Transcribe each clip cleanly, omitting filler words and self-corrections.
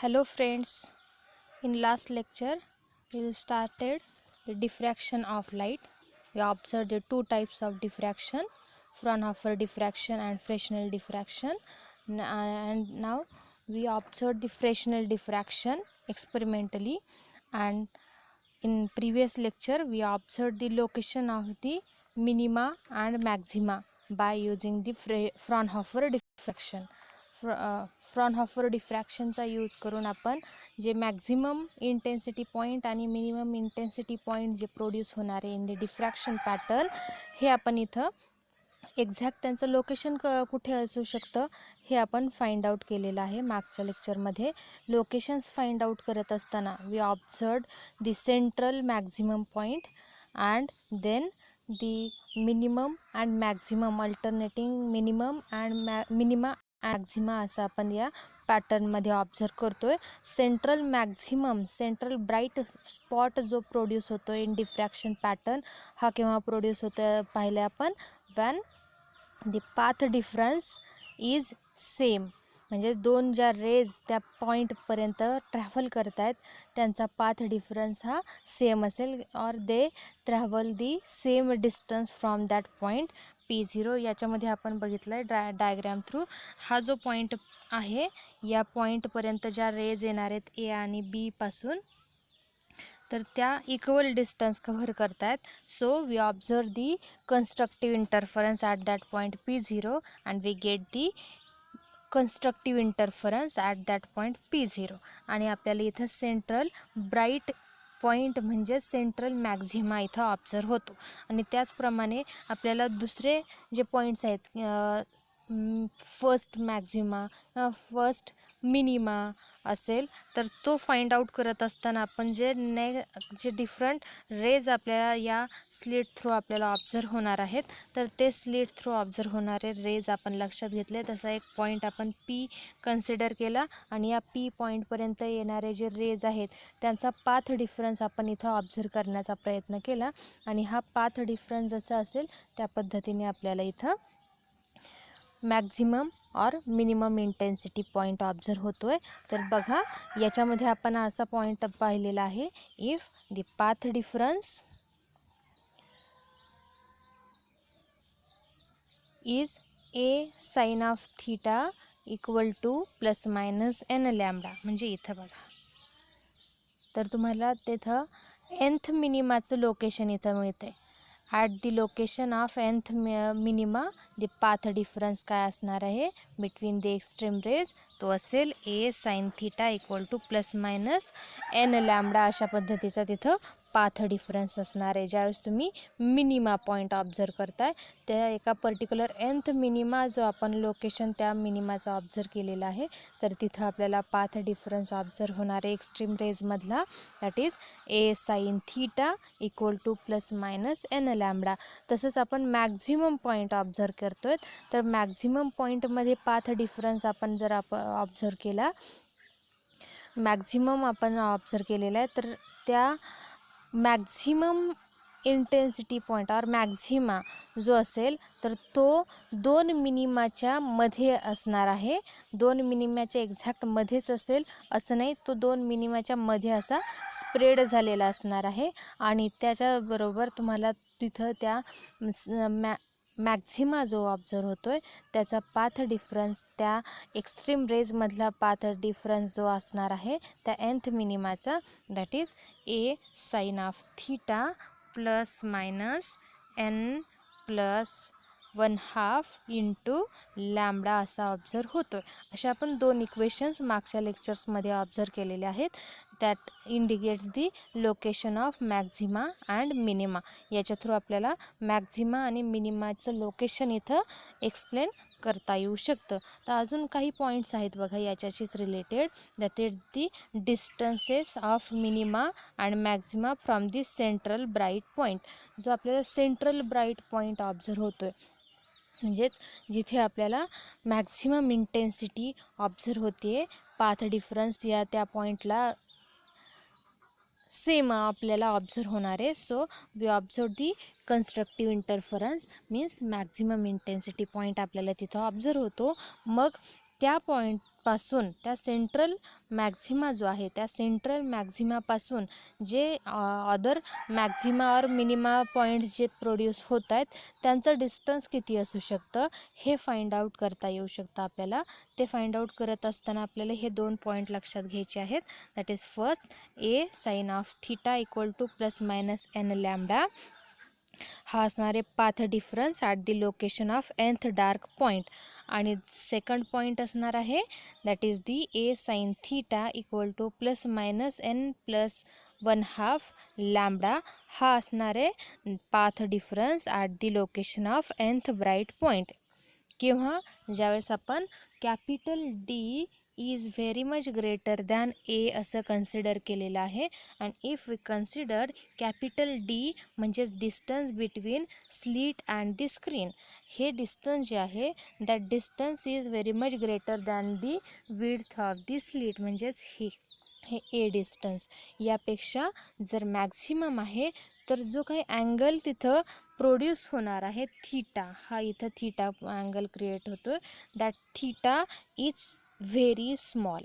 Hello friends, in last lecture we started the diffraction of light. We observed the two types of diffraction, Fraunhofer diffraction and Fresnel diffraction. And now we observed the Fresnel diffraction experimentally, and in previous lecture we observed the location of the minima and maxima by using the Fraunhofer diffraction. Fraunhofer डिफ्रॅक्शनचा use करून आपण जे maximum intensity point आणि minimum intensity point जे produce होणारे in the diffraction pattern हे आपण इथं एक्झॅक्ट त्यांचं लोकेशन कुठे असू शकतं हे आपण फाइंड आउट केलेलं आहे मागच्या लेक्चरमध्ये. लोकेशन्स फाइंड आउट करत असताना we observed the central maximum point and then the minimum and maximum alternating minimum and minima maxima असं आपण या पॅटर्नमध्ये ऑब्झर्व करतोय. Central maximum, central bright spot जो प्रोड्यूस होतो इन डिफ्रॅक्शन पॅटर्न हा केव्हा प्रोड्यूस होतो पाहिले आपण, when the path difference is same, म्हणजे दोन ज्या रेज त्या पॉईंटपर्यंत ट्रॅव्हल करत आहेत त्यांचा पाथ डिफरन्स हा सेम असेल, और they travel the same distance from that point P0. याच्यामध्ये आपण बघितलं आहे डायग्राम थ्रू, हा जो पॉईंट आहे या पॉईंटपर्यंत ज्या रेज येणार आहेत ए आणि बी पासून, तर त्या इक्वल डिस्टन्स कव्हर करतात. So we observe the constructive interference at that point P0 and we get the constructive interference at that point P0. आणि आपल्याला इथं सेंट्रल ब्राईट पॉईंट म्हणजे सेंट्रल मॅक्झिमा इथं ऑब्झर्व होतो. आणि त्याचप्रमाणे आपल्याला दुसरे जे पॉईंट्स आहेत, फर्स्ट मॅक्झिमा, फर्स्ट मिनिमा असेल, तर तो फाइंड आउट करत असताना आपण जे डिफरंट रेज आपल्याला या स्लिट थ्रू आपल्याला ऑब्झर्व होणार आहेत, तर ते स्लिट थ्रू ऑब्झर्व होणारे रेज आपण लक्षात घेतले. तसा एक पॉईंट आपण P कन्सिडर केला आणि या P पॉईंटपर्यंत येणारे जे रेज आहेत त्यांचा पाथ डिफरन्स आपण इथं ऑब्झर्व करण्याचा प्रयत्न केला. आणि हा पाथ डिफरन्स जसा असेल त्या पद्धतीने आपल्याला इथं मॅक्झिमम और मिनिमम इंटेन्सिटी पॉईंट ऑब्झर्व होतोय. तर बघा याच्यामध्ये आपण असा पॉईंट पाहिलेला आहे, if the path difference is a sine of theta equal to plus minus n lambda, म्हणजे इथं बघा तर तुम्हाला तिथं nth मिनिमाचं लोकेशन इथं मिळते. At the location of nth minima the path difference काय असणार आहे बिटवीन द एक्स्ट्रीम रेज, तो असेल a sine theta equal to plus minus n lambda. अशा पद्धतीचा तिथं पाथ डिफरन्स असणार आहे. ज्यावेळेस तुम्ही मिनिमा पॉईंट ऑब्झर्व करताय त्या एका पर्टिक्युलर nth मिनिमा जो आपण लोकेशन त्या मिनिमाचा ऑब्झर्व केलेला आहे, तर तिथं आपल्याला पाथ डिफरन्स ऑब्झर्व होणार आहे एक्स्ट्रीम रेजमधला, that is a sine theta equal to plus minus n lambda. तसंच आपण मॅक्झिमम पॉईंट ऑब्झर्व करतोय, तर मॅक्झिमम पॉईंटमध्ये पाथ डिफरन्स आपण जर ऑब्झर्व केला, मॅक्झिमम आपण ऑब्झर्व केलेला आहे, तर त्या maximum intensity point or Maxima जो असेल तर तो दोन मिनिमाच्या मध्ये असणार आहे. दोन मिनिमाच्या एक्झॅक्ट मध्येच असेल असं नाही, तो दोन मिनिमाच्या मध्ये असा स्प्रेड झालेला असणार आहे. आणि त्याच्याबरोबर तुम्हाला तिथं त्या मॅक्झिमा जो ऑब्झर्व होतोय त्याचा पाथ डिफरन्स, त्या एक्स्ट्रीम रेजमधला पाथ डिफरन्स जो असणार आहे त्या nth मिनिमाचा, that is a sine of theta plus minus n plus 1/2 into lambda असा ऑब्झर्व होतो. अशा आपण दोन इक्वेशन्स मागच्या लेक्चर्समध्ये ऑब्झर्व केलेले आहेत. That indicates the location of Maxima and minima. याच्या थ्रू आपल्याला मॅक्झिमा आणि मिनिमाचं लोकेशन इथं एक्सप्लेन करता येऊ शकतं. तर अजून काही पॉईंट्स आहेत बघा याच्याशीच related, that is the distances of minima and maxima from the central bright point. जो आपल्याला सेंट्रल ब्राईट पॉईंट ऑब्झर्व होतोय, म्हणजेच जिथे आपल्याला मॅक्झिमम इंटेन्सिटी ऑब्झर्व होते, पाथ डिफरन्स या त्या पॉईंटला सेम आपल्याला ऑब्झर्व होणार आहे. So we observe the constructive interference means maximum intensity point आपल्याला तिथं ऑब्झर्व होतो. मग त्या पॉईंटपासून, त्या सेंट्रल मॅक्झिमा जो आहे त्या सेंट्रल मॅक्झिमापासून जे अदर मॅक्झिमा और मिनिमा पॉईंट्स जे प्रोड्यूस होत आहेत त्यांचं डिस्टन्स किती असू शकतं हे फाइंड आउट करता येऊ शकतं आपल्याला. ते फाइंड आउट करत असताना आपल्याला हे 2 पॉईंट लक्षात घ्यायचे आहेत. That is first, a sine of theta equal to plus minus n lambda हा असणार आहे path difference at the location of nth dark point. आणि सेकंड पॉईंट असणार आहे that is the a sine theta equal to plus minus n plus 1/2 lambda हा असणार आहे path difference at the location of nth bright point. किंवा ज्यावेळेस आपण capital D is very much greater than ए असं consider केलेलं आहे. And if we consider capital D म्हणजेच distance between slit and the screen, हे डिस्टन्स जे आहे that distance is very much greater than the width of the slit, म्हणजेच हे ए distance यापेक्षा जर मॅक्झिमम आहे तर जो काही अँगल तिथं प्रोड्यूस होणार आहे थीटा, हा इथं थीटा अँगल क्रिएट होतो, that theta is very small.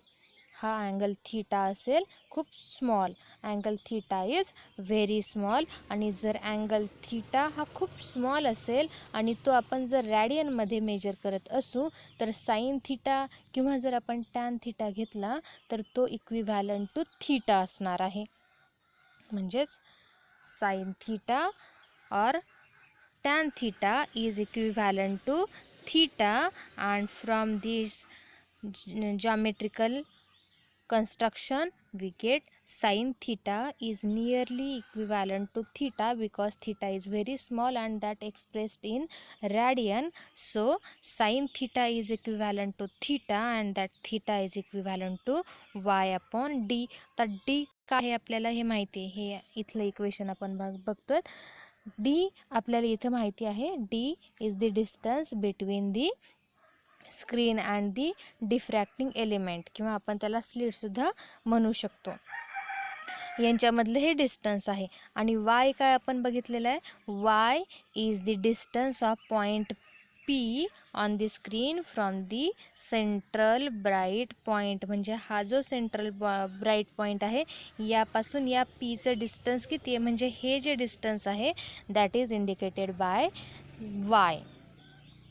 हा अँगल थीटा असेल खूप small, angle theta is very small. आणि जर अँगल थीटा हा खूप स्मॉल असेल आणि तो आपण जर रॅडियनमध्ये मेजर करत असू तर साइन थीटा किंवा जर आपण टॅन थीटा घेतला तर तो इक्विव्हॅलंट टू थीटा असणार आहे. म्हणजेच साइन थीटा और tan theta is equivalent to theta, and from this geometrical construction we get sin theta is nearly equivalent to theta because theta is very small and that expressed in radian. So sin theta is equivalent to theta and that theta is equivalent to y upon d. तर d काय आहे आपल्याला हे माहिती आहे, हे इथलं equation आपण बघतोय. डी आपल्याला इथं माहिती आहे, D is the distance between the screen and the diffracting element, किंवा आपण त्याला स्लिटसुद्धा म्हणू शकतो. यांच्यामधलं हे डिस्टन्स आहे. आणि वाय काय आपण बघितलेलं आहे, Y is the distance of point P on the screen from the central bright point. म्हणजे हा जो सेंट्रल ब्राईट पॉईंट आहे यापासून या पीचं डिस्टन्स किती आहे, म्हणजे हे जे डिस्टन्स आहे that is indicated by Y.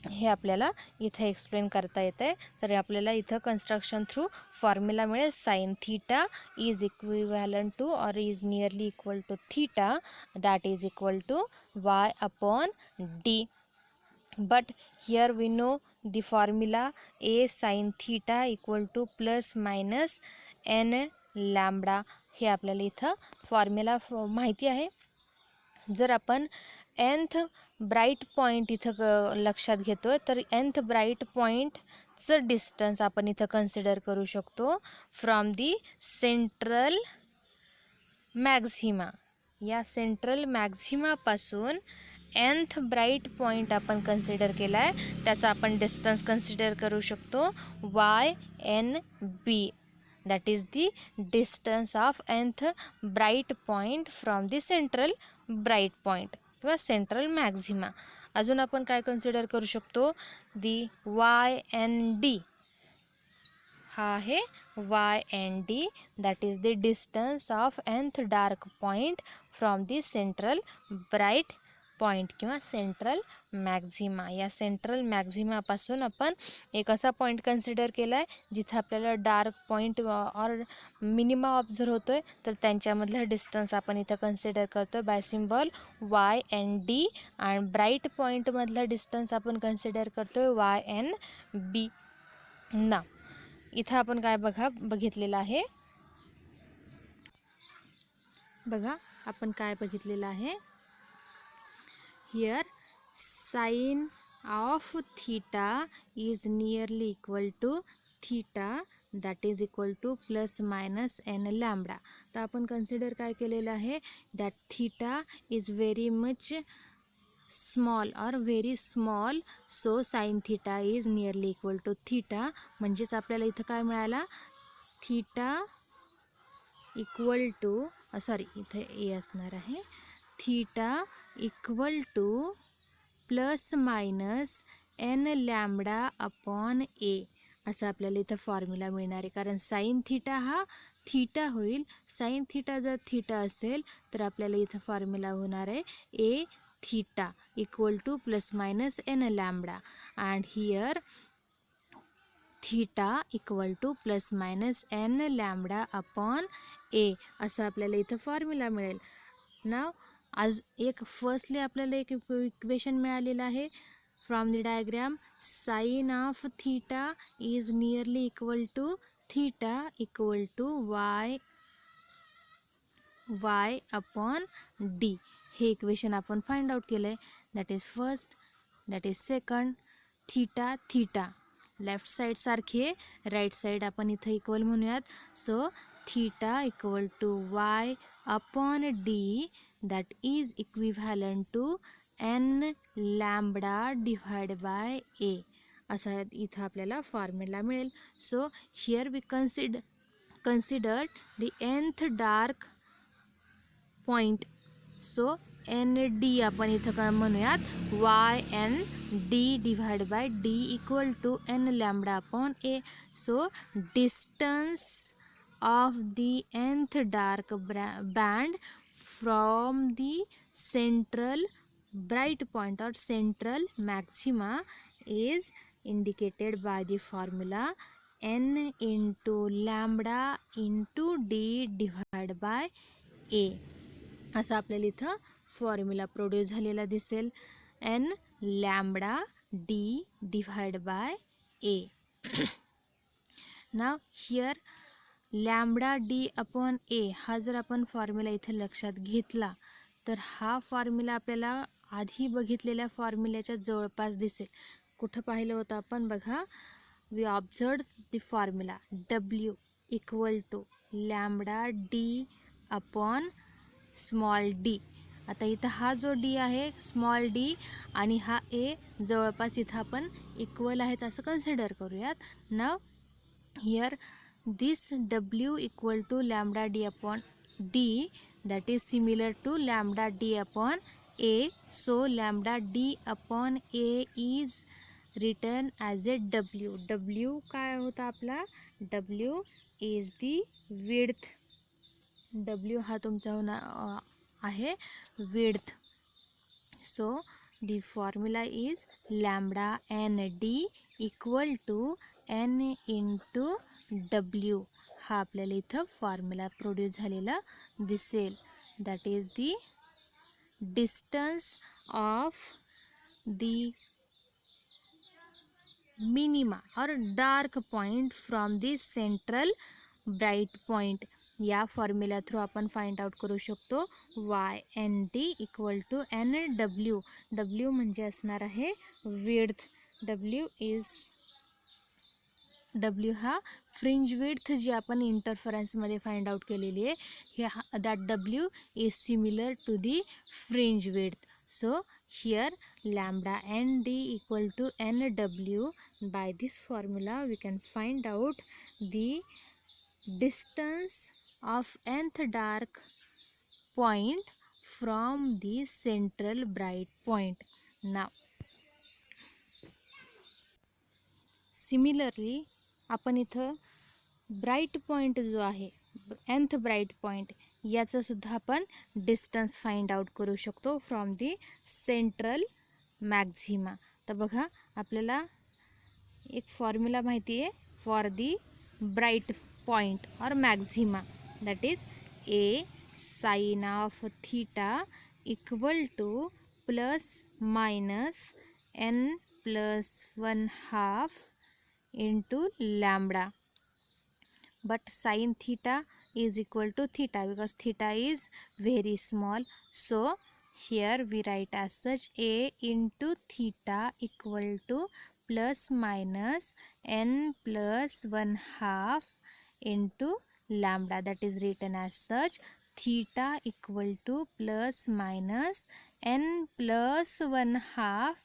हे आपल्याला इथे एक्सप्लेन करता येतं आहे. तर आपल्याला इथं कन्स्ट्रक्शन थ्रू फॉर्म्युला मिळेल, sine theta is equivalent to और is nearly equal to theta that is equal to y upon D. But here we know the formula a sin theta equal to plus minus n lambda. हे आपल्याला इथं formula माहिती आहे. जर आपण nth bright point इथं लक्षात घेतो तर nth ब्राईट पॉईंटचं डिस्टन्स आपण इथं कन्सिडर करू शकतो फ्रॉम दी सेंट्रल मॅक्झिमा. या सेंट्रल मॅक्झिमापासून nth ब्राईट पॉईंट आपण कन्सिडर केला आहे त्याचा आपण डिस्टन्स कन्सिडर करू शकतो Y n B. That is the distance of nth bright point from the central bright point किंवा सेंट्रल मॅक्झिमा. अजून आपण काय कन्सिडर करू शकतो, दी वाय एन डी. हा आहे Y n D, that is the distance of nth dark point from the central bright point किंवा central maxima. या सेंट्रल मॅक्झिमापासून आपण एक असा पॉईंट कन्सिडर केला आहे जिथं आपल्याला डार्क पॉईंट और मिनिमा ऑब्झर्व होतो आहे, तर त्यांच्यामधलं डिस्टन्स आपण इथं कन्सिडर करतो आहे by symbol y n D. And bright पॉईंटमधलं डिस्टन्स आपण कन्सिडर करतो आहे वाय एन बी. ना इथं आपण काय बघितलेलं आहे, बघा आपण काय बघितलेलं आहे. Here sin of theta is nearly equal to theta that is equal to plus minus n lambda. तर आपण कन्सिडर काय केलेलं आहे, that theta is very much small or very small, so sin theta is nearly equal to theta. म्हणजेच आपल्याला इथं काय मिळाला, theta इक्वल टू सॉरी इथे ए असणार आहे, theta equal to plus minus n lambda upon a असं आपल्याला इथं फॉर्म्युला मिळणार आहे, कारण साईन थीटा हा थीटा होईल. साईन थीटा जर थीटा असेल तर आपल्याला इथं फॉर्म्युला होणार आहे a theta equal to plus minus n lambda, and here theta equal to plus minus n lambda upon a, असं आपल्याला इथं फॉर्म्युला मिळेल. नाव आज एक फर्स्टली आपल्याला एक इक्वेशन मिळालेलं आहे from the diagram. Sine of theta is nearly equal to theta equal to y upon D. हे इक्वेशन आपण फाइंड आउट केलं आहे. That is first, that is second. Theta theta left side सारखे, right side आपण इथं equal म्हणूयात. So theta equal to y upon D, that is equivalent to n lambda divide by a, असा इथं आपल्याला formula मिळेल. So here we consider the nth dark point. So n D आपण इथं काय म्हणूयात, Y n D divide by D equal to n lambda upon A. So distance of the nth dark band from the सेंट्रल bright point or central maxima is indicated by the formula n into lambda into d divided by a. असं आपल्याला इथं formula produce झालेला दिसेल, n lambda D divide by a. Now here lambda D upon a हा जर आपण formula इथं लक्षात घेतला तर हा फॉर्म्युला आपल्याला आधी बघितलेल्या फॉर्म्युल्याच्या जवळपास दिसेल. कुठं पाहिलं होतं आपण बघा, we observe the formula W equal to lambda D upon small D. आता इथं हा जो डी आहे स्मॉल डी आणि हा ए जवळपास इथं आपण इक्वल आहेत असं कन्सिडर करूयात. Now here this w equal to lambda d upon d, that is similar to lambda d upon a. So lambda d upon a is written as a w. w काय होता आपला, w is the width. w हा तुमचा होणार आहे width. So the formula is lambda n d equal to n into w. हा आपल्याला इथं फॉर्म्युला प्रोड्यूस झालेला दिसेल. That is the distance of the minima और dark point from the central bright point. या फॉर्म्युला थ्रू आपण find out करू शकतो Y n D equal to n W. W म्हणजे असणार आहे विड्थ. डब्ल्यू हा फ्रिंज विड्थ जी आपण इंटरफरन्समध्ये फाइंड आउट केलेली आहे, हे that W is similar to the fringe width. So here lambda n d equal to n w. By this formula we can find out the distance of nth dark point from the central bright point. Now similarly आपण इथं bright point जो आहे nth bright point याचं सुद्धा आपण distance find out करू शकतो from the central Maxima. तर बघा आपल्याला एक फॉर्म्युला माहिती आहे for the bright point or maxima, that is a sine of theta equal to plus minus n plus 1/2 into lambda. But sin theta is equal to theta because theta is very small. So here we write as such a into theta equal to plus minus n plus 1/2 into lambda. That is written as such theta equal to plus minus n plus 1/2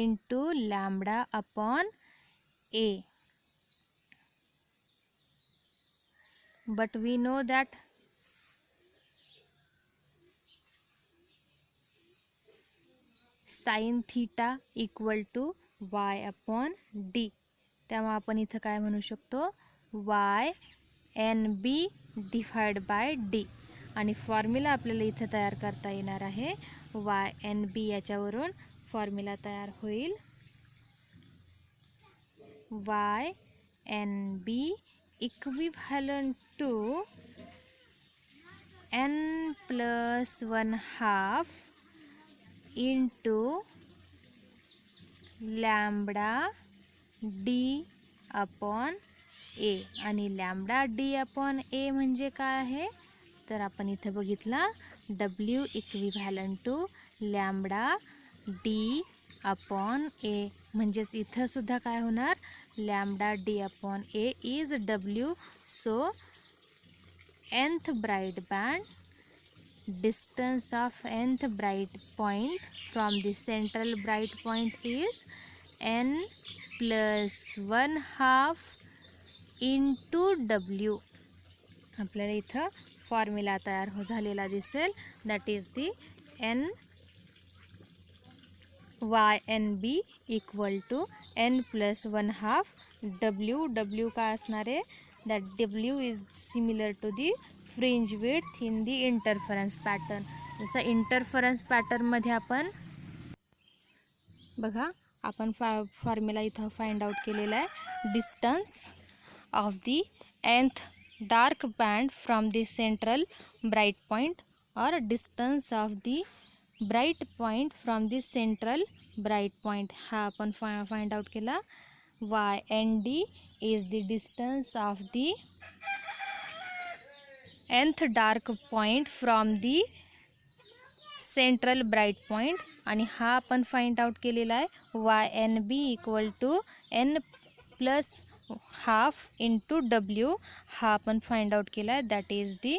into lambda upon a. But we know that sin theta equal to y upon d. त्यामुळे आपण इथं काय म्हणू शकतो, YNB divide by D. आणि formula आपल्याला इथं तयार करता येणार आहे. YNB याच्यावरून फॉर्म्युला तयार होईल YNB equivalent to n+1/2 into lambda D upon A. आणि लॅम्बडा D अपॉन A म्हणजे काय आहे, तर आपण इथे बघितला W equivalent to lambda D upon A. म्हणजेच इथं सुद्धा काय होणार, lambda D upon A is W. So nth bright band, distance of nth bright point from the central bright point is n+1/2 into W. आपल्याला इथं formula तयार झालेला दिसेल, that is the YNB equal to n+1/2 W. W काय असणार आहे, that W is similar to the fringe width in the interference pattern. जसं interference पॅटर्नमध्ये आपण बघा, आपण फॉर्म्युला इथं फाइंड आउट केलेला आहे, distance of the nth dark band from the central bright point और distance of the bright point from the central bright point. हा आपण फाइंड आउट केला. YND is the distance of the nth dark point from the central bright point. आणि हा आपण find out केलेला आहे YNB equal to n+1/2 into W. हा आपण फाइंड आउट केला आहे, that is the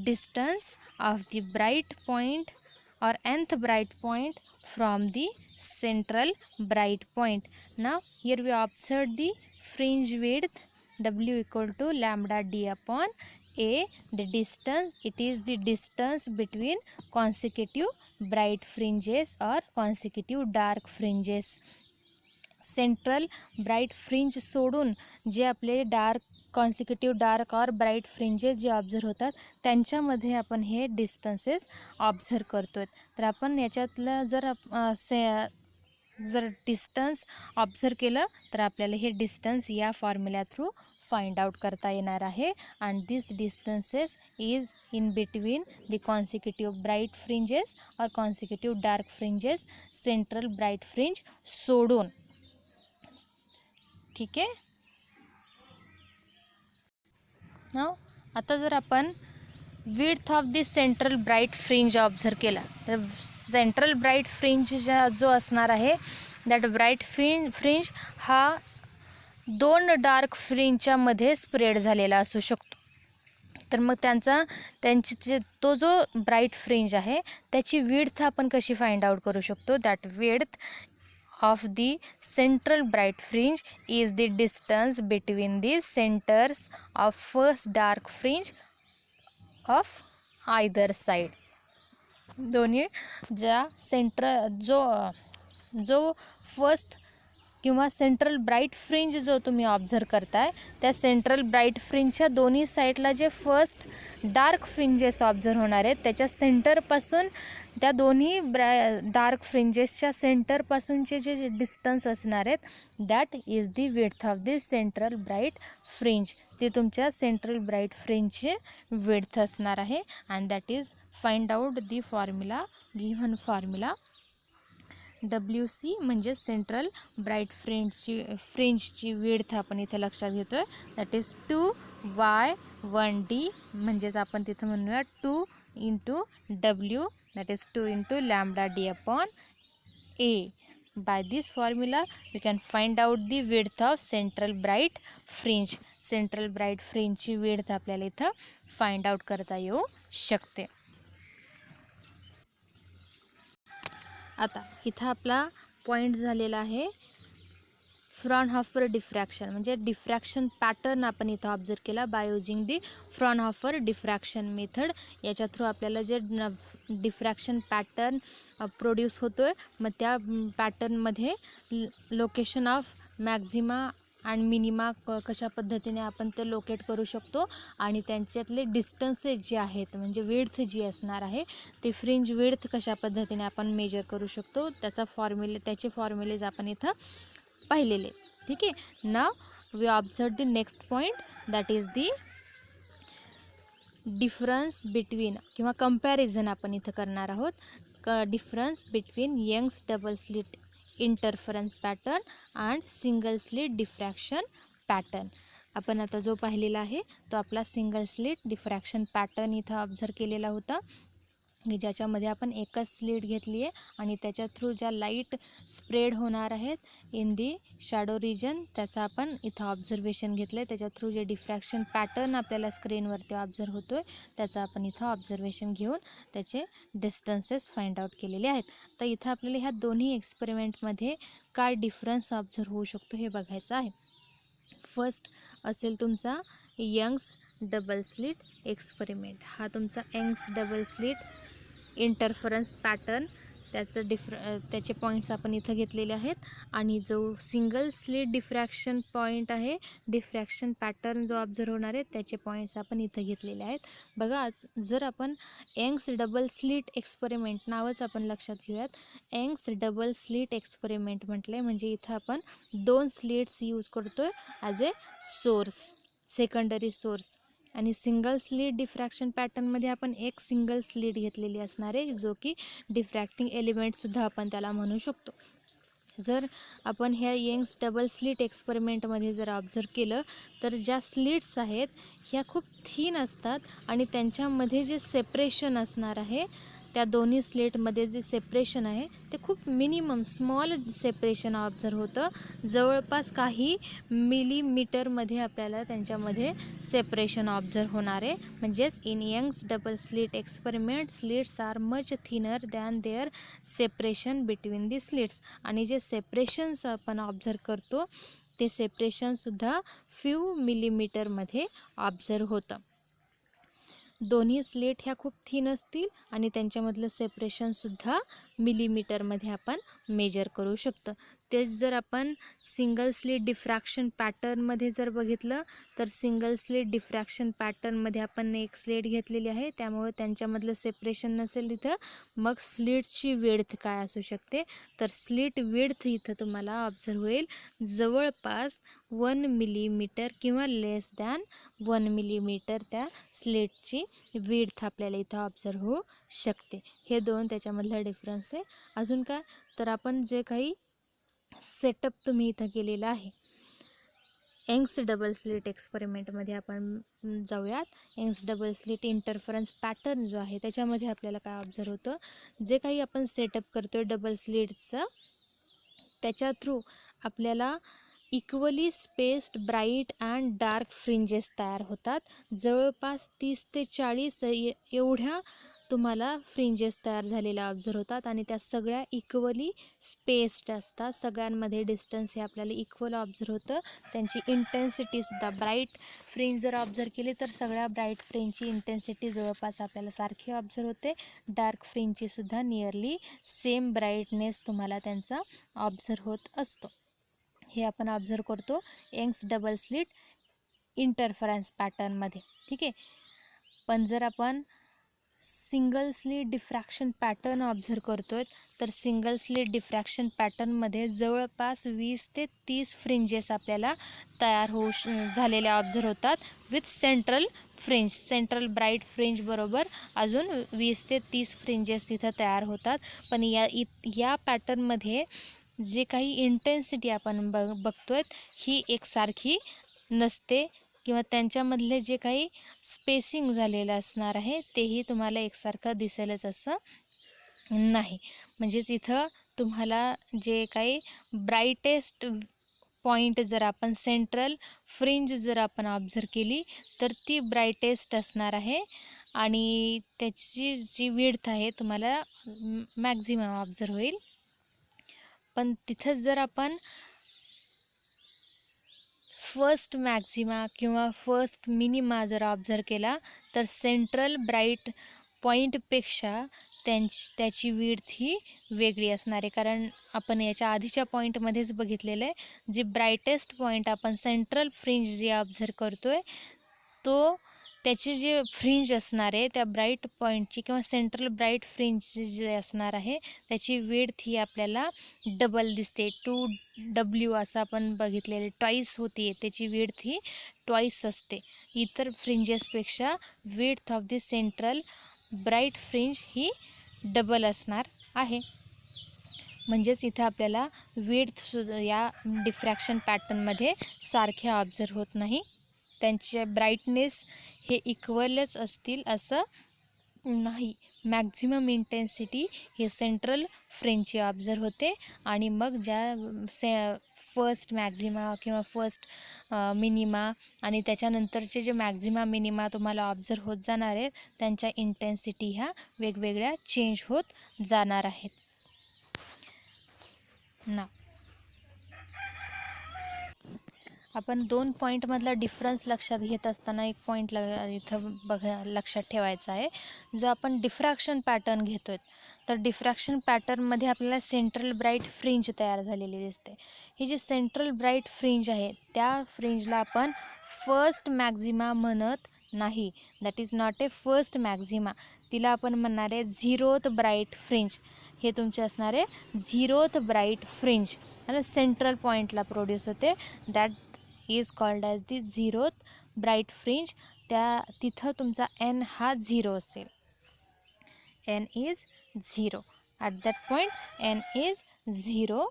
distance of the bright point or nth bright point from the central bright point. Now here we observe the fringe width W equal to lambda D upon A. The distance, it is the distance between consecutive bright fringes or consecutive dark fringes. Central bright fringe सोडून जे आपले dark consecutive dark और bright fringes जे observe होतात त्यांच्यामध्ये आपण हे distances observe करतोय. तर आपण याच्यातलं जर डिस्टन्स ऑब्झर्व केलं तर आपल्याला हे डिस्टन्स या फॉर्म्युला थ्रू फाइंड आउट करता येणार आहे. And this distances is in between the consecutive bright fringes और consecutive dark fringes, central bright fringe सोडून. ठीक आहे. नाव आता जर आपण width of the central bright fringe observe केला तर सेंट्रल ब्राइट फ्रिंज जो असणार आहे दॅट ब्राइट फ्रिंज हा 2 डार्क फ्रिंजच्या मध्ये स्प्रेड झालेला असू शकतो. तर मग तो जो ब्राइट फ्रिंज आहे त्याची विड्थ आपण कशी फाइंड आउट करू शकतो, that width of the central bright fringe is the distance between the centers of first dark fringe of either side. दोन्ही ज्या जो फर्स्ट किंवा सेंट्रल ब्राइट फ्रिंज जो तुम्ही ऑब्झर्व करताय त्या सेंट्रल ब्राइट फ्रिंजच्या दोन्ही साईडला जे फर्स्ट डार्क फ्रिंजेस ऑब्झर्व होणार आहेत त्याच्या सेंटरपासून त्या दोन्ही डार्क फ्रिंजेसच्या सेंटरपासूनचे जे डिस्टन्स असणार आहेत that is the width of the central bright fringe. ते तुमच्या सेंट्रल ब्राइट फ्रिंजचे विड्थ असणार आहे. And that is find out the formula, given formula WC म्हणजे सेंट्रल ब्राइट फ्रिंजची विड्थ आपण इथे लक्षात घेतो आहे, दॅट इज 2Y1D. म्हणजेच आपण तिथं म्हणूया 2 into W, that is 2 into lambda D upon A. By this formula we can find out the width of central bright fringe. Central bright fringe ची width आपल्याला इथं फाइंड आउट करता येऊ शकते. आता इथं आपला पॉइंट झालेला आहे फ्रॉनहॉफर डिफ्रॅक्शन, म्हणजे डिफ्रॅक्शन पॅटर्न आपण इथं ऑब्झर्व केला by using the Fraunhofer diffraction method. याच्या थ्रू आपल्याला जे डिफ्रॅक्शन पॅटर्न प्रोड्यूस होतो आहे मग त्या पॅटर्नमध्ये लोकेशन ऑफ मॅक्झिमा आणि मिनिमा कशा पद्धतीने आपण ते लोकेट करू शकतो आणि त्यांच्यातले डिस्टन्सेस जे आहेत म्हणजे विड्थ जी असणार आहे ते फ्रिंज विड्थ कशा पद्धतीने आपण मेजर करू शकतो त्याचे फॉर्म्युलेज आपण इथं पाहिलेले. ठीक आहे. Now we observe the next point that is the difference between किंवा कंपॅरिझन आपण इथं करणार आहोत. Difference between Young's double slit interference pattern and single slit diffraction pattern. आपण आता जो पाहिलेला आहे तो आपला सिंगल स्लिट डिफ्रॅक्शन पॅटर्न इथं ऑब्झर्व केलेला होता की ज्याच्यामध्ये आपण एकच स्लिट घेतली आहे आणि त्याच्या थ्रू ज्या लाईट स्प्रेड होणार आहेत इन दी शॅडो रिजन त्याचा आपण इथं ऑब्झर्वेशन घेतलं आहे. त्याच्या थ्रू जे डिफ्रॅक्शन पॅटर्न आपल्याला स्क्रीनवरती ऑब्झर्व होतो आहे त्याचं आपण इथं ऑब्झर्वेशन घेऊन त्याचे डिस्टन्सेस फाइंड आउट केलेले आहेत. तर इथं आपल्याला ह्या दोन्ही एक्सपेरिमेंटमध्ये काय डिफरन्स ऑब्झर्व होऊ शकतो हे बघायचं आहे. फर्स्ट असेल तुमचा यंग्स डबल स्लिट एक्सपेरिमेंट. हा तुमचा Young's double slit interference pattern त्याचे पॉईंट्स आपण इथं घेतलेले आहेत आणि जो सिंगल स्लिट डिफ्रॅक्शन पॉईंट आहे डिफ्रॅक्शन पॅटर्न जो ऑब्झर्व होणार आहे त्याचे पॉईंट्स आपण इथं घेतलेले आहेत. बघा जर आपण यंग्स डबल स्लिट एक्सपेरिमेंट नावच आपण लक्षात घेऊयात. यंग्स डबल स्लिट एक्सपेरिमेंट म्हटलं म्हणजे इथं आपण 2 स्लिट्स यूज करतोय as a source secondary source आणि सिंगल स्लिट डिफ्रॅक्शन पॅटर्नमध्ये आपण एक सिंगल स्लिट घेतलेली असणार आहे जो की डिफ्रॅक्टिंग एलिमेंटसुद्धा आपण त्याला म्हणू शकतो. जर आपण ह्या यंग्स डबल स्लिट एक्सपेरिमेंटमध्ये जर ऑब्झर्व केलं तर ज्या स्लिट्स आहेत ह्या खूप थिन असतात आणि त्यांच्यामध्ये जे सेपरेशन असणार आहे त्या दोन्ही स्लिटमध्ये जे सेपरेशन आहे ते खूप मिनिमम स्मॉल सेपरेशन ऑब्झर्व होतं. जवळपास काही मिलीमीटरमध्ये आपल्याला त्यांच्यामध्ये सेपरेशन ऑब्झर्व होणार आहे. म्हणजेच in Young's double slit experiment slits are much thinner than their separation between the slits. आणि जे सेपरेशन्स आपण ऑब्झर्व करतो ते सेपरेशनसुद्धा फ्यू मिलीमीटरमध्ये ऑब्झर्व होतं. दोन्ही स्लेट ह्या खूप थिन असतील आणि त्यांच्यामधलं सेपरेशनसुद्धा मिलीमीटरमध्ये आपण मेजर करू शकतो. तेच जर आपण सिंगल स्लिट डिफ्रॅक्शन पॅटर्नमध्ये जर बघितलं तर सिंगल स्लिट डिफ्रॅक्शन पॅटर्नमध्ये आपण एक स्लेट घेतलेली आहे त्यामुळे त्यांच्यामधलं सेपरेशन नसेल इथं. मग स्लिट्सची विड्थ काय असू शकते तर स्लिट विड्थ इथं तुम्हाला ऑब्झर्व होईल जवळपास 1 मिलीमीटर किंवा लेस दॅन 1 मिलीमीटर त्या स्लिटची विड्थ आपल्याला इथं ऑब्झर्व होऊ शकते. हे दोन त्याच्यामधला डिफरन्स आहे. अजून काय तर आपण जे काही सेटअप तुम्ही इथं केलेला आहे यंग्स डबल स्लिट एक्सपेरिमेंटमध्ये आपण जाऊयात. Young's double slit interference pattern जो आहे त्याच्यामध्ये आपल्याला काय ऑब्झर्व होतं जे काही आपण सेटअप करतो आहे डबल स्लिटचं त्याच्या थ्रू आपल्याला equally spaced bright and dark fringes तयार होतात. जवळपास 30 ते 40 एवढ्या तुम्हाला फ्रिंजेस तयार झालेल्या ऑब्झर्व होतात आणि त्या सगळ्या इक्वली स्पेस्ड असतात. सगळ्यांमध्ये डिस्टन्स हे आपल्याला इक्वल ऑब्झर्व होतं. त्यांची इंटेन्सिटीसुद्धा ब्राईट फ्रिंज जर ऑब्झर्व केली तर सगळ्या ब्राईट फ्रिंजची इंटेन्सिटी जवळपास आपल्याला सारखी ऑब्झर्व होते. डार्क फ्रिंजचीसुद्धा नियरली सेम ब्राईटनेस तुम्हाला त्यांचा ऑब्झर्व होत असतो. हे आपण ऑब्झर्व करतो यंग्स डबल स्लिट इंटरफरन्स पॅटर्नमध्ये. ठीक आहे. पण जर आपण single slit diffraction pattern observe करतो आहे तर सिंगल स्लिट डिफ्रॅक्शन पॅटर्नमध्ये जवळपास 20 ते 30 फ्रिंजेस आपल्याला तयार झालेल्या ऑब्झर्व होतात विथ सेंट्रल ब्राईट फ्रिंज बरोबर अजून 20 ते 30 फ्रिंजेस तिथं तयार होतात. पण या पॅटर्नमध्ये जे काही इंटेन्सिटी आपण बघतोय ही एकसारखी नसते किंवा त्यांच्यामधले जे काही स्पेसिंग झालेलं असणार आहे तेही तुम्हाला एकसारखं दिसेलच असं नाही. म्हणजेच इथं तुम्हाला जे काही ब्राईटेस्ट पॉईंट जर आपण सेंट्रल फ्रिंज जर आपण ऑब्झर्व केली तर ती ब्राईटेस्ट असणार आहे आणि त्याची जी विड्थ आहे तुम्हाला मॅक्झिमम ऑब्झर्व होईल. पण तिथं जर आपण फर्स्ट मॅक्झिमा किंवा फर्स्ट मिनिमा जर ऑब्झर्व केला तर सेंट्रल ब्राईट पॉईंटपेक्षा त्याची विड्थ ही वेगळी असणार आहे, कारण आपण याच्या आधीच्या पॉईंटमध्येच बघितलेलं आहे. जे ब्राईटेस्ट पॉईंट आपण सेंट्रल फ्रिंज जे ऑब्झर्व करतो आहे तो त्याचे जे फ्रिंज असणार आहे त्या ब्राईट पॉईंटची किंवा सेंट्रल ब्राईट फ्रिंज जे असणार आहे त्याची विड्थ ही आपल्याला डबल दिसते. 2W असं आपण बघितलेले, ट्वाईस होती त्याची विड्थ ही ट्वाईस असते. इतर फ्रिंजेसपेक्षा width of the central bright fringe ही डबल असणार आहे. म्हणजेच इथं आपल्याला विड्थसुद्धा या डिफ्रॅक्शन पॅटर्नमध्ये सारखे ऑब्झर्व होत नाही. त्यांचे ब्राईटनेस हे इक्वलच असतील असं नाही. मॅक्झिमम इंटेन्सिटी हे सेंट्रल फ्रिंजची ऑब्झर्व होते आणि मग ज्या फर्स्ट मॅक्झिमा किंवा फर्स्ट मिनिमा आणि त्याच्यानंतरचे जे मॅक्झिमा मिनिमा तुम्हाला ऑब्झर्व होत जाणार आहेत त्यांच्या इंटेन्सिटी ह्या वेगवेगळ्या चेंज होत जाणार आहेत ना. आपण 2 पॉईंटमधला डिफरन्स लक्षात घेत असताना एक पॉईंट इथं लक्षात ठेवायचा आहे. जो आपण डिफ्रॅक्शन पॅटर्न घेतो आहे तर डिफ्रॅक्शन पॅटर्नमध्ये आपल्याला सेंट्रल ब्राईट फ्रिंज तयार झालेली दिसते. ही जी सेंट्रल ब्राईट फ्रिंज आहे त्या फ्रिंजला आपण फर्स्ट मॅक्झिमा म्हणत नाही. That is not a first Maxima. तिला आपण म्हणणार आहे झिरोथ ब्राईट फ्रिंज. हे तुमचे असणार आहे झिरोथ ब्राईट फ्रिंज आणि सेंट्रल पॉईंटला प्रोड्यूस होते. That is called as the zeroth bright fringe. तिथं तुमचा n हा 0 असेल. n is 0. At that point n is 0.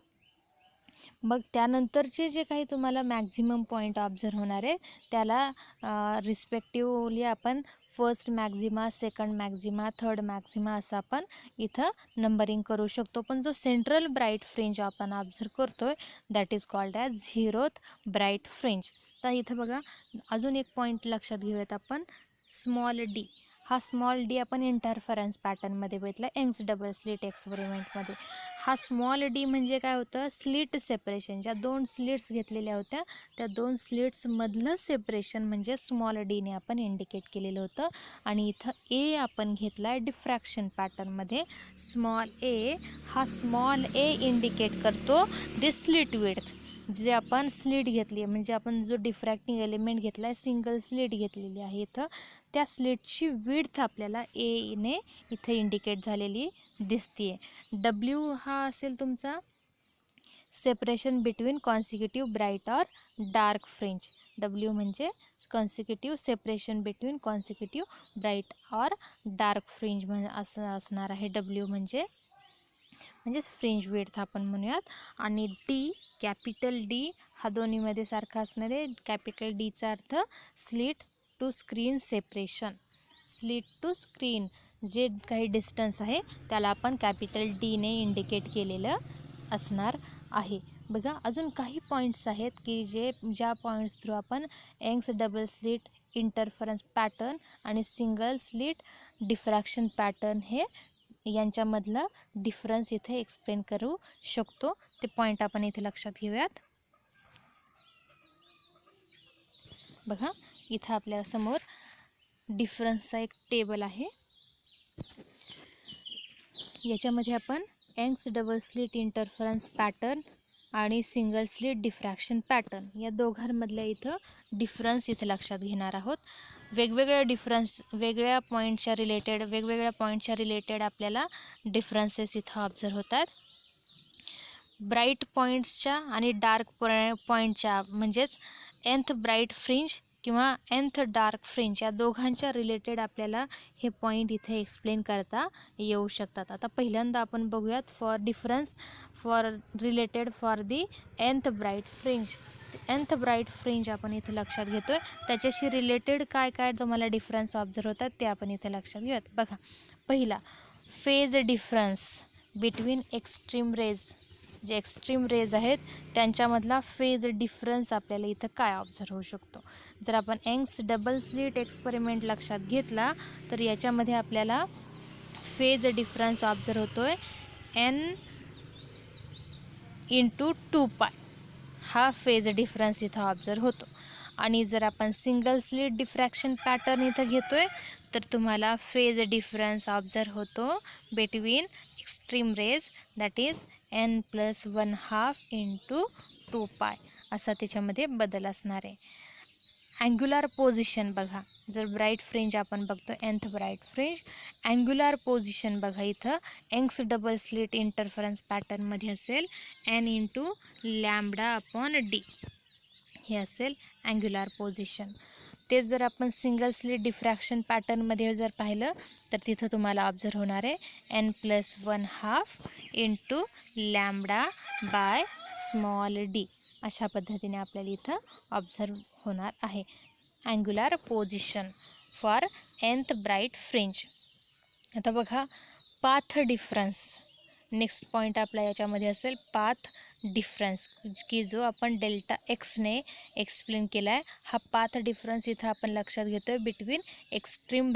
मग त्यानंतरचे जे काही तुम्हाला मॅक्झिमम पॉईंट ऑब्झर्व होणार आहे त्याला रिस्पेक्टिवली आपण first Maxima, second Maxima, third Maxima असं आपण इथं नंबरिंग करू शकतो. पण जो सेंट्रल ब्राईट फ्रिंज आपण ऑब्झर्व करतो आहे that is called as zeroth bright fringe. तर इथं बघा अजून एक पॉईंट लक्षात घेऊयात आपण. Small D. हा स्मॉल डी आपण इंटरफरन्स पॅटर्नमध्ये बघितला यंग्स डबल स्लिट एक्सपेरिमेंटमध्ये. हा स्मॉल डी म्हणजे काय होतं, स्लिट सेपरेशन. ज्या 2 स्लिट्स घेतलेल्या होत्या त्या 2 स्लिट्समधलं सेपरेशन म्हणजे स्मॉल डीने आपण इंडिकेट केलेलं होतं. आणि इथं ए आपण घेतला आहे डिफ्रॅक्शन पॅटर्नमध्ये. स्मॉल ए, हा स्मॉल ए इंडिकेट करतो द स्लिट विड्थ. जे आपण स्लिट घेतली आहे म्हणजे आपण जो डिफ्रॅक्टिंग एलिमेंट घेतला आहे, सिंगल स्लिट घेतलेली आहे इथं, त्या स्लिटची विड्थ आपल्याला एने इथं इंडिकेट झालेली दिसते. W हा असेल तुमचा सेपरेशन बिटवीन कॉन्सिक्युटिव्ह ब्राईट और डार्क फ्रिंज. W म्हणजे consecutive separation between consecutive bright और डार्क फ्रिंज असं असणार आहे. W म्हणजेच फ्रिंज विड्थ आपण म्हणूयात. आणि D, कॅपिटल D हा दोन्हीमध्ये सारखा असणार आहे. कॅपिटल Dचा अर्थ slit to screen separation. Slit to screen जे काही डिस्टन्स आहे त्याला आपण कॅपिटल Dने इंडिकेट केलेलं असणार आहे. बघा अजून काही पॉईंट्स आहेत की ज्या पॉईंट्स थ्रू आपण Young's double slit interference pattern आणि सिंगल स्लिट डिफ्रॅक्शन पॅटर्न हे यांच्यामधलं डिफरन्स इथे एक्सप्लेन करू शकतो. ते पॉईंट आपण इथे लक्षात घेऊयात. बघा इथं आपल्यासमोर डिफरन्सचा एक टेबल आहे. याच्यामध्ये आपण Young's double slit interference pattern आणि सिंगल स्लिट डिफ्रॅक्शन पॅटर्न या दोघांमधल्या इथं डिफरन्स इथे लक्षात घेणार आहोत. वेगवेगळ्या पॉईंटच्या रिलेटेड आपल्याला डिफरन्सेस इथं ऑब्झर्व होतात. ब्राईट पॉईंट्सच्या आणि डार्क पॉईंटच्या म्हणजेच nth ब्राईट फ्रिंज किंवा nth डार्क फ्रिंज या दोघांच्या रिलेटेड आपल्याला हे पॉईंट इथे एक्सप्लेन करता येऊ शकतात. आता पहिल्यांदा आपण बघूयात related for the nth bright fringe. nth bright fringe आपण इथे लक्षात घेतोय, त्याच्याशी रिलेटेड काय काय तुम्हाला डिफरन्स ऑब्झर्व होतात ते आपण इथे लक्षात घेऊयात. बघा पहिला, phase difference between extreme rays. जे एक्स्ट्रीम रेज आहेत त्यांच्यामधला फेज डिफरन्स आपल्याला इथं काय ऑब्झर्व होऊ शकतो. जर आपण यंग्स डबल स्लिट एक्सपेरिमेंट लक्षात घेतला तर याच्यामध्ये आपल्याला फेज डिफरन्स ऑब्झर्व होतोय n × 2π. हा फेज डिफरन्स इथं ऑब्झर्व होतो. आणि जर आपण सिंगल स्लिट डिफ्रॅक्शन पॅटर्न इथं घेतोय तर तुम्हाला फेज डिफरन्स ऑब्झर्व होतो between extreme rays, that is n+1/2 into 2π असा त्याच्यामध्ये बदल असणार आहे. अँग्युलर पोझिशन बघा, जर ब्राईट फ्रिंज आपण बघतो nth bright fringe, angular position बघा इथं यंग्स डबल स्लिट इंटरफरन्स पॅटर्नमध्ये असेल n×λ/d हे असेल अँग्युलर पोझिशन. तेच जर आपण सिंगल स्लिट डिफ्रॅक्शन पॅटर्नमध्ये जर पाहिलं तर तिथं तुम्हाला ऑब्झर्व होणार आहे n+1/2 इंटू λ/d अशा पद्धतीने आपल्याला इथं ऑब्झर्व होणार आहे angular position for nth bright fringe. आता बघा पाथ डिफरन्स, नेक्स्ट पॉईंट आपला याच्यामध्ये असेल पाथ डिफरन्स, की जो आपण डेल्टा एक्सने एक्सप्लेन केला आहे. हा पाथ डिफरन्स इथं आपण लक्षात घेतो आहे बिटवीन एक्स्ट्रीम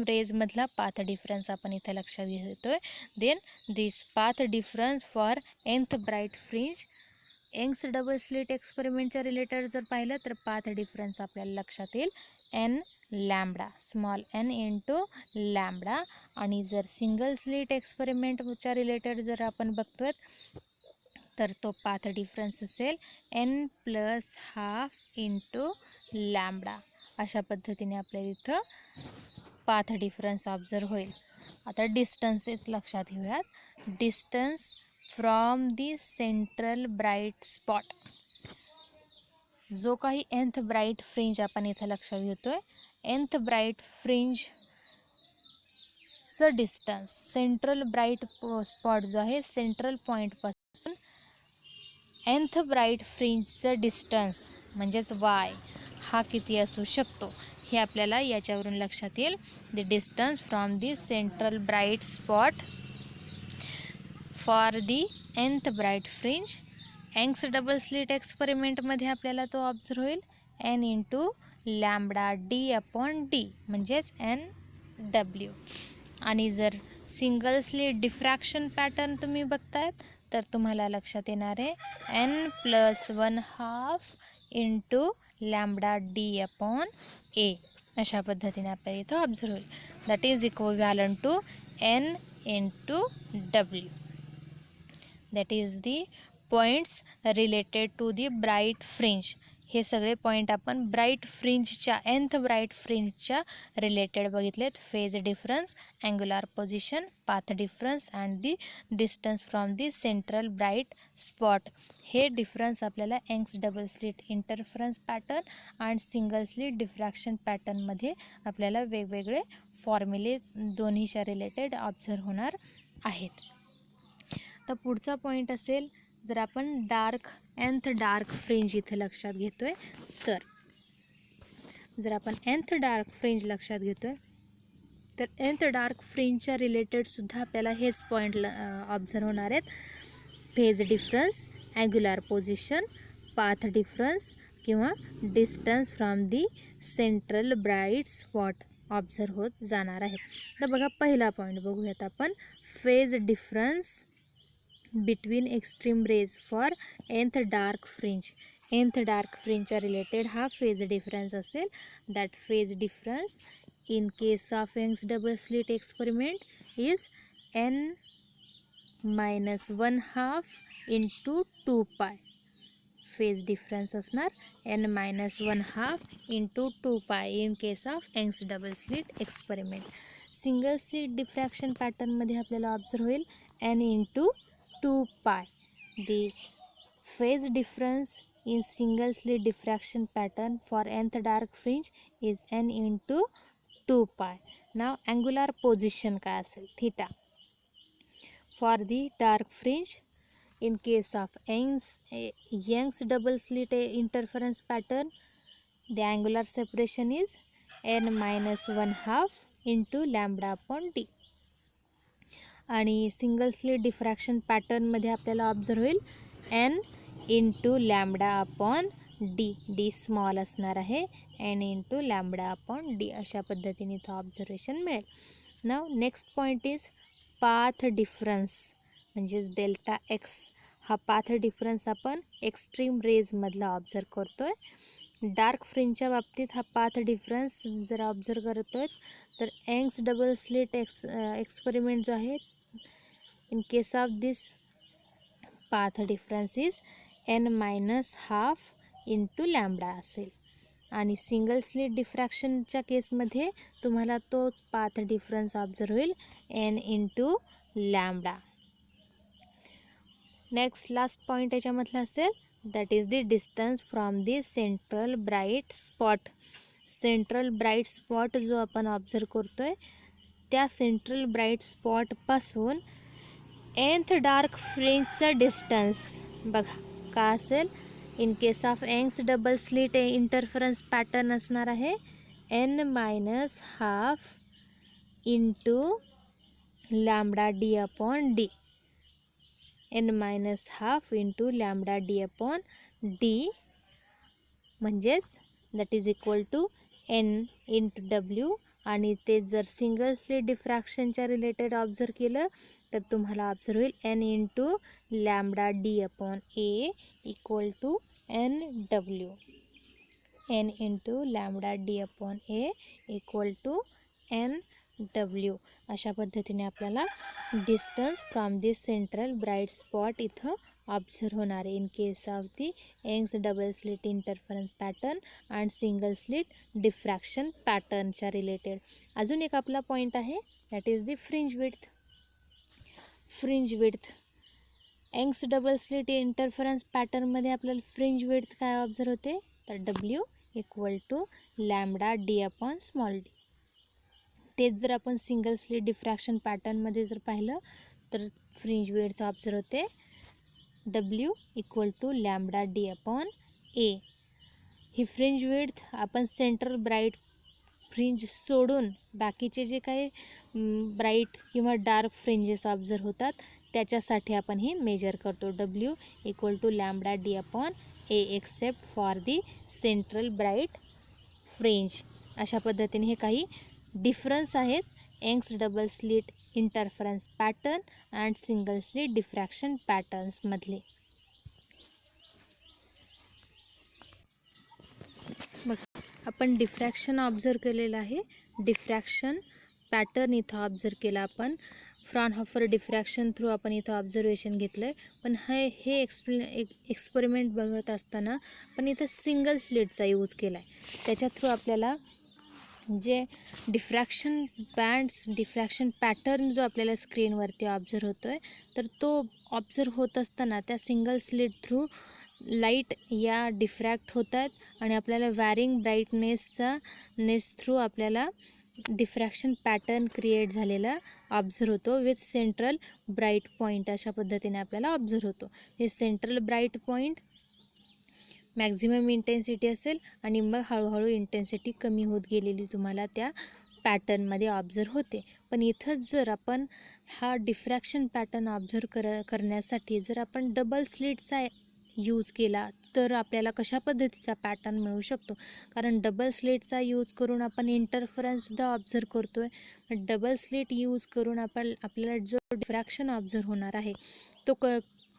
रेजमधला पाथ डिफरन्स आपण इथं लक्षात घेतो आहे. Then this path difference for nth bright fringe, Young's double slit एक्सपेरिमेंटच्या रिलेटेड जर पाहिलं तर पाथ डिफरन्स आपल्याला लक्षात येईल n small n into lambda. आणि जर सिंगल स्लिट एक्सपेरिमेंटच्या रिलेटेड जर आपण बघतोय तर तो पाथ डिफरन्स असेल n+12 इंटू लॅम्बडा. अशा पद्धतीने आपल्याला इथं पाथ डिफरन्स ऑब्झर्व होईल. आता डिस्टन्सेस लक्षात घेऊयात. Distance from the central bright spot, जो काही nth ब्राईट फ्रिंज आपण इथं लक्षात घेतोय, nth ब्राईट फ्रिंजचं डिस्टन्स सेंट्रल ब्राईट स्पॉट जो आहे सेंट्रल पॉईंटपासून nth ब्राईट फ्रिंजचं डिस्टन्स म्हणजेच y हा किती असू शकतो हे आपल्याला याच्यावरून लक्षात येईल. The distance from the central bright spot for the nth bright fringe, Young's double slit एक्सपेरिमेंटमध्ये आपल्याला तो ऑब्झर्व होईल n×λ/d म्हणजेच NW. आणि जर सिंगल स्लिट डिफ्रॅक्शन पॅटर्न तुम्ही बघतायत तर तुम्हाला लक्षात येणार आहे n+1/2 इंटू λ/d/a अशा पद्धतीने आपल्याला इथं ऑब्झर्व होईल. That is equivalent to n into W. That is the points related to the bright fringe. हे सगळे पॉईंट आपण ब्राईट फ्रिंजच्या nth ब्राईट फ्रिंजच्या रिलेटेड बघितलेत. Phase difference, angular position, path difference and the distance from the central bright spot. हे difference आपल्याला Young's double slit interference pattern आणि single slit diffraction पॅटर्नमध्ये आपल्याला वेगवेगळे फॉर्म्युले दोन्हीच्या रिलेटेड ऑब्झर्व होणार आहेत. तर पुढचा पॉईंट असेल, जर आपण nth डार्क फ्रिंज इथे लक्षात घेतोय तर जर आपण nth डार्क फ्रिंज लक्षात घेतोय तर nth डार्क फ्रिंजच्या रिलेटेड सुद्धा आपल्याला हेच पॉईंट ऑब्झर्व होणार आहेत. Phase difference, angular position, path difference किंवा distance from the central bright spot observe होत जाणार आहे. तर बघा पहिला पॉईंट बघूयात आपण, phase difference between extreme rays for nth dark fringe. nth dark फ्रिंजच्या रिलेटेड हा फेज डिफरन्स असेल. That phase difference in case of Young's double slit experiment is n-1/2 into 2π. Phase difference असणार n-1/2 into 2π in case of Young's double slit experiment. Single slit diffraction पॅटर्नमध्ये आपल्याला observe होईल n/2π. The phase difference in single slit diffraction pattern for nth dark fringe is n/2π. Now angular position काय असेल, theta. For the dark fringe in case of Young's double slit interference pattern, the angular separation is n-1/2 into λ/d. आणि single slit diffraction पॅटर्नमध्ये आपल्याला observe होईल n into λ/d. D small असणार आहे, n into λ/d अशा पद्धतीने इथं observation मिळेल. Now next point is path difference म्हणजेच डेल्टा एक्स. हा पाथ डिफरन्स आपण एक्स्ट्रीम रेजमधला ऑब्झर्व करतो आहे. डार्क फ्रिंजच्या बाबतीत हा पाथ डिफरन्स जर ऑब्झर्व करतोय तर यंग्स डबल स्लिट एक्सपेरिमेंट जो आहे, in case of this path difference is n-12 into lambda असेल. आणि सिंगल स्लिट डिफ्रॅक्शनच्या केसमध्ये तुम्हाला तो पाथ डिफरन्स ऑब्झर्व होईल n into lambda. Next last point याच्यामधला असेल that is the distance from the central bright spot. Central bright spot जो आपण ऑब्झर्व करतोय त्या सेंट्रल ब्राईट स्पॉटपासून nth डार्क फ्रिंजचं डिस्टन्स बघा का असेल. In case of Young's double slit interference pattern असणार आहे n-12 into lambda D upon D. n-12 into lambda D upon D म्हणजेच that is equal to n into W. आणि ते जर सिंगल स्लिट डिफ्रॅक्शनच्या रिलेटेड ऑब्झर्व केलं तर तुम्हाला ऑब्झर्व होईल n into lambda D upon A equal to n W. n into lambda D upon A equal to n W. अशा पद्धतीने आपल्याला distance from this central bright spot इथं observe होणार आहे in case of the Young's double slit interference pattern and single slit diffraction पॅटर्नच्या related. अजून एक आपला पॉईंट आहे that is the fringe width. Fringe width Young's double slit interference पॅटर्नमध्ये आपल्याला फ्रिंज विड्थ काय ऑब्झर्व होते तर W equal to lambda D upon small D. तेच जर आपण सिंगल स्लिट डिफ्रॅक्शन पॅटर्नमध्ये जर पाहिलं तर फ्रिंज विड्थ ऑब्झर्व होते W equal to lambda D upon A. ही फ्रिंज विड्थ आपण सेंट्रल ब्राईट फ्रिंज सोडून बाकीचे जे काही ब्राईट किंवा डार्क फ्रिंजेस ऑब्झर्व होतात त्याच्यासाठी आपण ही मेजर करतो. W equal to lambda D upon A except for the central bright fringe. अशा पद्धतीने हे काही डिफरन्स आहेत Young's double slit interference pattern and single slit diffraction पॅटर्न्समधले. बघ आपण डिफ्रॅक्शन ऑब्झर्व केलेलं आहे. डिफ्रॅक्शन पॅटर्न इथं ऑब्झर्व केला आपण. फ्रॉनहॉफर डिफ्रॅक्शन थ्रू आपण इथं ऑब्झर्वेशन घेतलं आहे. पण हे एक्सपेरिमेंट बघत असताना पण इथं सिंगल स्लिटचा यूज केला आहे. त्याच्या थ्रू आपल्याला जे डिफ्रॅक्शन बँड्स डिफ्रॅक्शन पॅटर्न जो आपल्याला स्क्रीनवरती ऑब्झर्व होतो आहे तर तो ऑब्झर्व होत असताना त्या सिंगल स्लिट थ्रू लाईट या डिफ्रॅक्ट होत आहेत आणि आपल्याला वॅरिंग ब्राईटनेस थ्रू आपल्याला डिफ्रॅक्शन पॅटर्न क्रिएट झालेला ऑब्झर्व होतो विथ सेंट्रल ब्राईट पॉईंट. अशा पद्धतीने आपल्याला ऑब्झर्व होतो. हे central bright point maximum intensity असेल आणि मग हळूहळू इंटेन्सिटी कमी होत गेलेली तुम्हाला त्या पॅटर्नमध्ये ऑब्झर्व होते. पण इथंच जर आपण हा डिफ्रॅक्शन पॅटर्न ऑब्झर्व करण्यासाठी जर आपण डबल स्लिटचा यूज केला तर आपल्याला कशा पद्धतीचा पॅटर्न मिळू शकतो. कारण डबल स्लिटचा यूज करून आपण इंटरफरन्ससुद्धा ऑब्झर्व करतो आहे. डबल स्लिट यूज करून आपल्याला जो डिफ्रॅक्शन ऑब्झर्व होणार आहे तो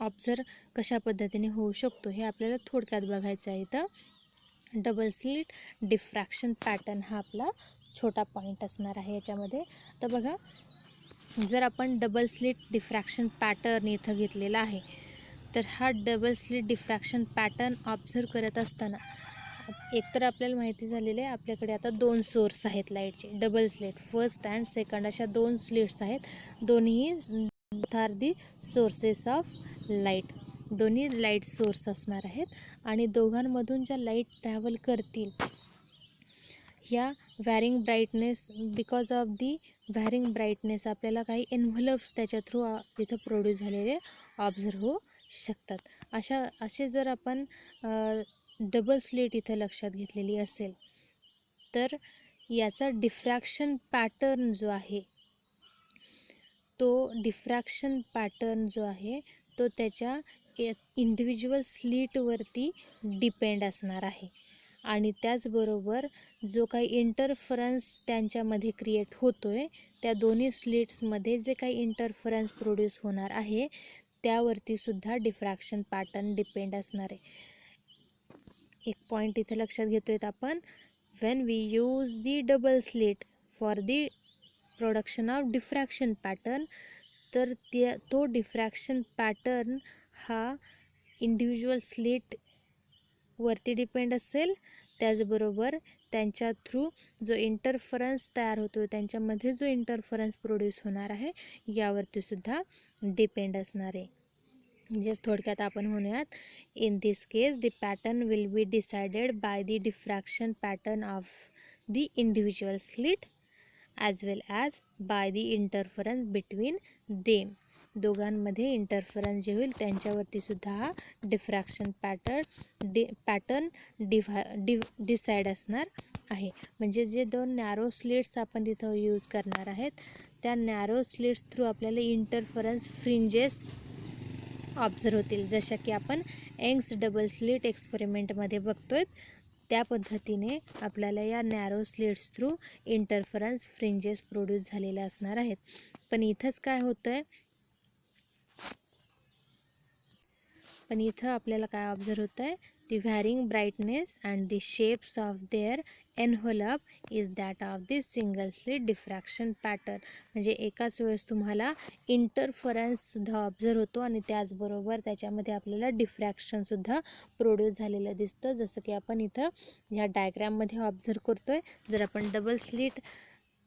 ऑब्झर्व कशा पद्धतीने होऊ शकतो हे आपल्याला थोडक्यात बघायचं आहे. तर डबल स्लिट डिफ्रॅक्शन पॅटर्न हा आपला छोटा पॉईंट असणार आहे याच्यामध्ये. तर बघा जर आपण डबल स्लिट डिफ्रॅक्शन पॅटर्न इथं घेतलेला आहे तर हा double slit diffraction pattern observe करत असताना एकतर आपल्याला माहिती झालेलं आहे आपल्याकडे आता दोन सोर्स आहेत लाईटचे double slit first and second अशा दोन स्लिट्स आहेत. दोन्ही are the sources of light. दोन्ही लाईट सोर्स असणार आहेत आणि दोघांमधून ज्या लाईट ट्रॅव्हल करतील ह्या varying brightness because of the varying brightness आपल्याला काही एन्व्हलप्स त्याच्या थ्रू तिथं प्रोड्यूस झालेले ऑब्झर्व होऊ शकतात. असे जर आपण डबल स्लिट इथं लक्षात घेतलेली असेल तर याचा डिफ्रॅक्शन पॅटर्न जो आहे तो डिफ्रॅक्शन पॅटर्न जो आहे तो त्याच्या इंडिव्हिज्युअल स्लिटवरती डिपेंड असणार आहे. आणि त्याचबरोबर जो काही इंटरफरन्स त्यांच्यामध्ये क्रिएट होतो आहे त्या दोन्ही स्लिट्समध्ये जे काही इंटरफरन्स प्रोड्यूस होणार आहे त्यावरती सुद्धा डिफ्रॅक्शन पॅटर्न डिपेंड असणार आहे. एक पॉईंट इथे लक्षात घेतोय आपण, when we use the double slit for the production of diffraction pattern, तर तो डिफ्रॅक्शन पॅटर्न हा इंडिव्हिज्युअल स्लिट वरती डिपेंड असेल, त्याचबरोबर त्यांच्या थ्रू जो इंटरफरन्स तयार होतो, त्यांच्यामध्ये जो इंटरफरन्स प्रोड्यूस होणार आहे यावरती सुद्धा डिपेंड असणार आहे. म्हणजेच थोडक्यात आपण म्हणूयात, in this case the pattern will be decided by the diffraction pattern of the individual slit as well as by the interference between them. दोघांमध्ये इंटरफरन्स जे होईल त्यांच्यावरती सुद्धा हा डिफ्रॅक्शन पॅटर्न डिसाईड असणार आहे. म्हणजे जे दोन नॅरो स्लिट्स आपण तिथं यूज करणार आहेत, त्या नॅरो स्लिट्स थ्रू आपल्याला इंटरफरन्स फ्रिंजेस ऑब्झर्व होतील, जशा की आपण यंग्स डबल स्लिट एक्सपेरिमेंटमध्ये बघतोय. त्या पद्धतीने आपल्याला या narrow slits through interference fringes produce झालेले असणार आहेत. पण इथंच काय होतं आहे, पण इथं आपल्याला काय ऑब्झर्व होतं आहे, the varying brightness and the shapes of their envelope is that of the single slit diffraction pattern. म्हणजे एकाच वेळेस तुम्हाला इंटरफरन्ससुद्धा ऑब्झर्व होतो आणि त्याचबरोबर त्याच्यामध्ये आपल्याला डिफ्रॅक्शनसुद्धा प्रोड्यूस झालेलं दिसतं, जसं की आपण इथं ह्या डायग्राममध्ये ऑब्झर्व करतो आहे. जर आपण double slit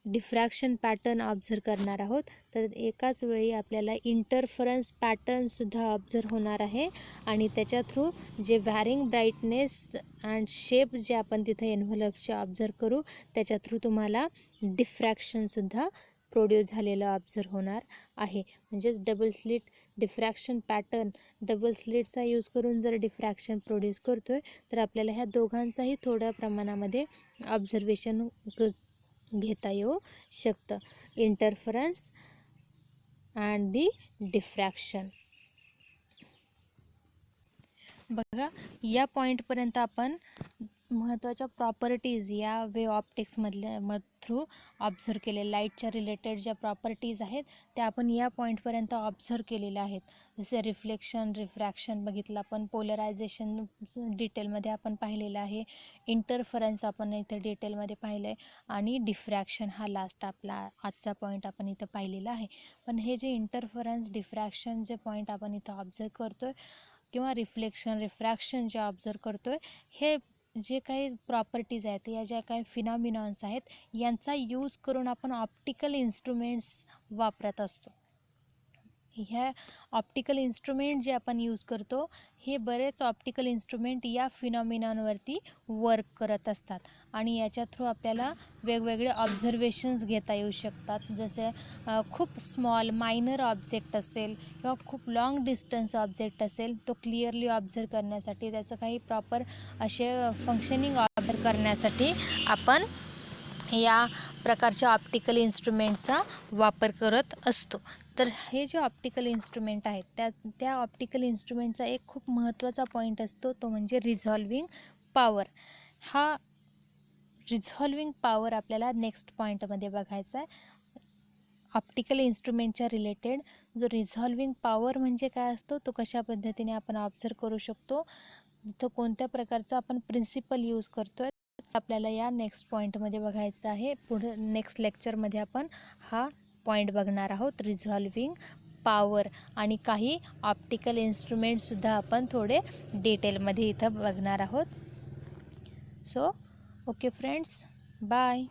diffraction pattern observe करणार आहोत, तर एकाच वेळी आपल्याला इंटरफरन्स पॅटर्नसुद्धा ऑब्झर्व होणार आहे आणि त्याच्या थ्रू जे व्हॅरिंग ब्राईटनेस अँड शेप जे आपण तिथे एन्व्हलपचे ऑब्झर्व करू, त्याच्या थ्रू तुम्हाला डिफ्रॅक्शनसुद्धा प्रोड्यूस झालेलं ऑब्झर्व होणार आहे. म्हणजेच double slit diffraction pattern, double स्लिटचा यूज करून जर डिफ्रॅक्शन प्रोड्यूस करतो आहे, तर आपल्याला ह्या दोघांचाही थोड्या प्रमाणामध्ये ऑब्झर्वेशन घेता येऊ शकतं, इंटरफरन्स अँड दी डिफ्रॅक्शन. बघा, या पॉईंटपर्यंत आपण महत्त्वाच्या प्रॉपर्टीज या वेव ऑप्टिक्समधल्या थ्रू ऑब्झर्व केले. लाईटच्या रिलेटेड ज्या प्रॉपर्टीज आहेत त्या आपण या पॉईंटपर्यंत ऑब्झर्व केलेल्या आहेत. जसे रिफ्लेक्शन, रिफ्रॅक्शन बघितलं आपण, पोलरायझेशन डिटेलमध्ये आपण पाहिलेलं आहे, इंटरफरन्स आपण इथं डिटेलमध्ये पाहिलं आहे आणि डिफ्रॅक्शन हा लास्ट आपला आजचा पॉईंट आपण इथं पाहिलेला आहे. पण हे जे इंटरफरन्स, डिफ्रॅक्शन जे पॉईंट आपण इथं ऑब्झर्व करतो आहे किंवा रिफ्लेक्शन, रिफ्रॅक्शन जे ऑब्झर्व करतो आहे, हे जे काही प्रॉपर्टीज आहेत, या ज्या काही फिनॉमिनॉन्स आहेत, यांचा यूज करून आपण ऑप्टिकल इन्स्ट्रुमेंट्स वापरत असतो. ह्या ऑप्टिकल इन्स्ट्रुमेंट जे आपण यूज करतो, हे बरेच ऑप्टिकल इन्स्ट्रुमेंट या फिनॉमिनॉनवरती वर्क करत असतात आणि याच्या थ्रू आपल्याला वेगवेगळे ऑब्झर्वेशन्स घेता येऊ शकतात. जसे खूप स्मॉल मायनर ऑब्जेक्ट असेल किंवा खूप लाँग डिस्टन्स ऑब्जेक्ट असेल, तो क्लिअरली ऑब्झर्व करण्यासाठी, त्याचं काही प्रॉपर असे फंक्शनिंग ऑब्झर्व करण्यासाठी आपण या प्रकारच्या ऑप्टिकल इन्स्ट्रुमेंटचा वापर करत असतो. तर हे जे ऑप्टिकल इन्स्ट्रुमेंट आहेत, त्या ऑप्टिकल इन्स्ट्रुमेंटचा एक खूप महत्त्वाचा पॉईंट असतो, तो म्हणजे रिझॉल्विंग पॉवर. हा रिझॉल्विंग पॉवर आपल्याला नेक्स्ट पॉईंटमध्ये बघायचा आहे. ऑप्टिकल इन्स्ट्रुमेंटच्या रिलेटेड जो रिझॉल्विंग पॉवर म्हणजे काय असतो, तो कशा पद्धतीने आपण ऑब्झर्व करू शकतो, तो कोणत्या प्रकारचा आपण प्रिन्सिपल यूज करतो आहे, आपल्याला या नेक्स्ट पॉईंटमध्ये बघायचं आहे. पुढे नेक्स्ट लेक्चरमध्ये आपण हा पॉईंट बघणार आहोत, रिझॉल्विंग पॉवर, आणि काही ऑप्टिकल इन्स्ट्रुमेंटसुद्धा आपण थोडे डिटेलमध्ये इथं बघणार आहोत. So okay friends, bye.